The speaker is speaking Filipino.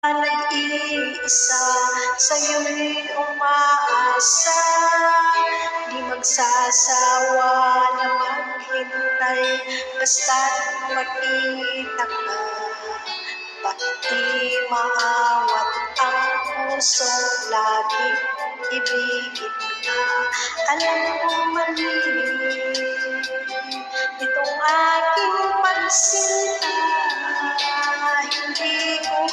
Nag-iisa sa'yo'y umaasa, di magsasawa na maghintay, basta't makita ka. Bakit di maawat ang pusong laging ibigin ka? Alam ko mali itong aking pagsinta, hindi ko